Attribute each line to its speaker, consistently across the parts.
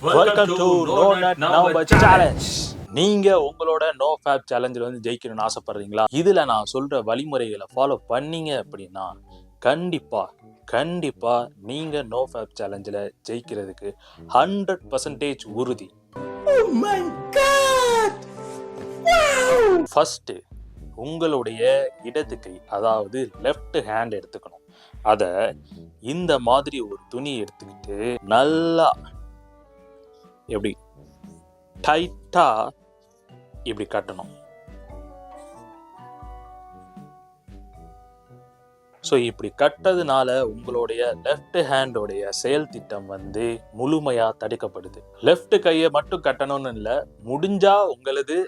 Speaker 1: Welcome to know nut நவ challenge. நீங்க உங்களோட நோ ஃபேப் சேலஞ்சில் வந்து ஜெயிக்கணும்னு ஆசைப்படுறீங்களா? இதுல நான் சொல்ற வழிமுறைகளை ஃபாலோ பண்ணீங்க அப்படின்னா கண்டிப்பா நீங்க நோ ஃபேப் சேலஞ்சில் ஜெயிக்கிறதுக்கு 100% உறுதி. ஃபர்ஸ்ட், உங்களுடைய இடது கை, அதாவது லெஃப்ட் ஹேண்ட் எடுத்துக்கணும். அத இந்த மாதிரி ஒரு துணி எடுத்துக்கிட்டு நல்லா எப்படி டைட்டா இப்படி கட்டணும். ஸோ இப்படி கட்டதுனால உங்களுடைய லெஃப்ட் ஹேண்டோடைய செயல் திட்டம் வந்து முழுமையா தடுக்கப்படுது. லெஃப்ட் கையை மட்டும் கட்டணும்னு இல்லை, முடிஞ்சா உங்களது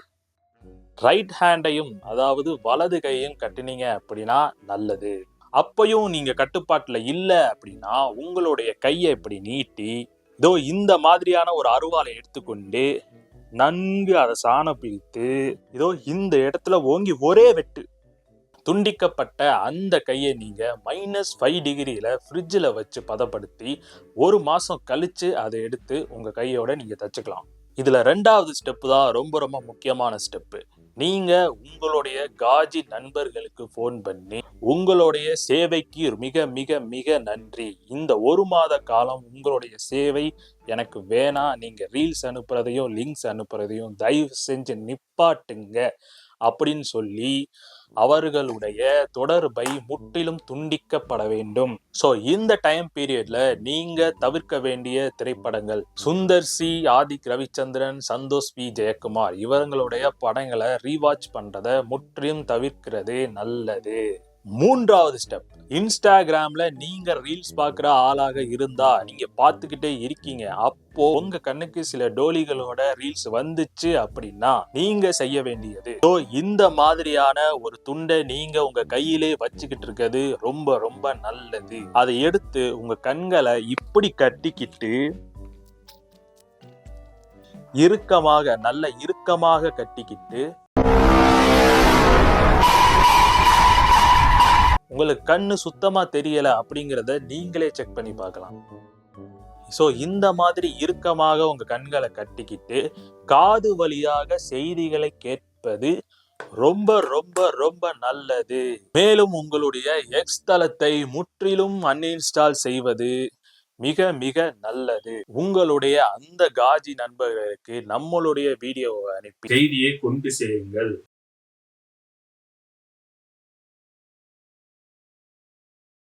Speaker 1: ரைட் ஹேண்டையும், அதாவது வலது கையையும் கட்டினீங்க அப்படின்னா நல்லது. அப்பையும் நீங்க கட்டுப்பாட்டுல இல்லை அப்படின்னா உங்களுடைய கையை இப்படி நீட்டி இதோ இந்த மாதிரியான ஒரு அருவாளை எடுத்துக்கொண்டு நன்கு அதை சாண பிரித்து இதோ இந்த இடத்துல ஓங்கி ஒரே வெட்டு. துண்டிக்கப்பட்ட அந்த கையை நீங்க -5 டிகிரியில ஃப்ரிட்ஜில் வச்சு பதப்படுத்தி 1 மாசம் கழிச்சு அதை எடுத்து உங்க கையோட நீங்க தச்சுக்கலாம். இதுல 2வது ஸ்டெப்பு தான் ரொம்ப ரொம்ப முக்கியமான ஸ்டெப்பு. நீங்க உங்களுடைய காஜி நண்பர்களுக்கு போன் பண்ணி உங்களுடைய சேவைக்கு மிக மிக மிக நன்றி, இந்த 1 மாத காலம் உங்களுடைய சேவை எனக்கு வேணாம், நீங்க ரீல்ஸ் அனுப்புறதையும் லிங்க்ஸ் அனுப்புறதையும் தயவு செஞ்சு நிப்பாட்டுங்க அப்படின்னு சொல்லி அவர்களுடைய தொடர்பை முற்றிலும் துண்டிக்கப்பட வேண்டும். சோ இந்த டைம் பீரியட்ல நீங்க தவிர்க்க வேண்டிய திரைப்படங்கள் சுந்தர் சி, ஆதிக் ரவிச்சந்திரன், சந்தோஷ் பி ஜெயக்குமார் இவங்களுடைய படங்களை ரீவாட்ச் பண்றதை முற்றிலும் தவிர்க்கிறது நல்லது. 3வது ஸ்டெப், இன்ஸ்டாகிராம்ல நீங்க ரீல்ஸ் பார்க்குற ஆளாக இருந்தா நீங்க பார்த்துக்கிட்டே இருக்கீங்க, அப்போ உங்க கண்ணுக்கு சில டோலிகளோட ரீல்ஸ் வந்துச்சு அப்படின்னா நீங்க செய்ய வேண்டியது இந்த மாதிரியான ஒரு துண்டை நீங்க உங்க கையிலே வச்சுக்கிட்டு இருக்கிறது ரொம்ப ரொம்ப நல்லது. அதை எடுத்து உங்க கண்களை இப்படி கட்டிக்கிட்டு நல்ல இறுக்கமாக கட்டிக்கிட்டு உங்களுக்கு கண்ணு சுத்தமா தெரியல அப்படிங்கிறத நீங்களே செக் பண்ணி பார்க்கலாம். ஸோ இந்த மாதிரி இறுக்கமாக உங்க கண்களை கட்டிக்கிட்டு காது வழியாக செய்திகளை கேட்பது ரொம்ப ரொம்ப ரொம்ப நல்லது. மேலும் உங்களுடைய எக்ஸ் தளத்தை முற்றிலும் அன்இன்ஸ்டால் செய்வது மிக மிக நல்லது. உங்களுடைய அந்த காஜி நண்பர்களுக்கு நம்மளுடைய வீடியோவை அனுப்பி செய்தியை கொண்டு சேருங்கள்.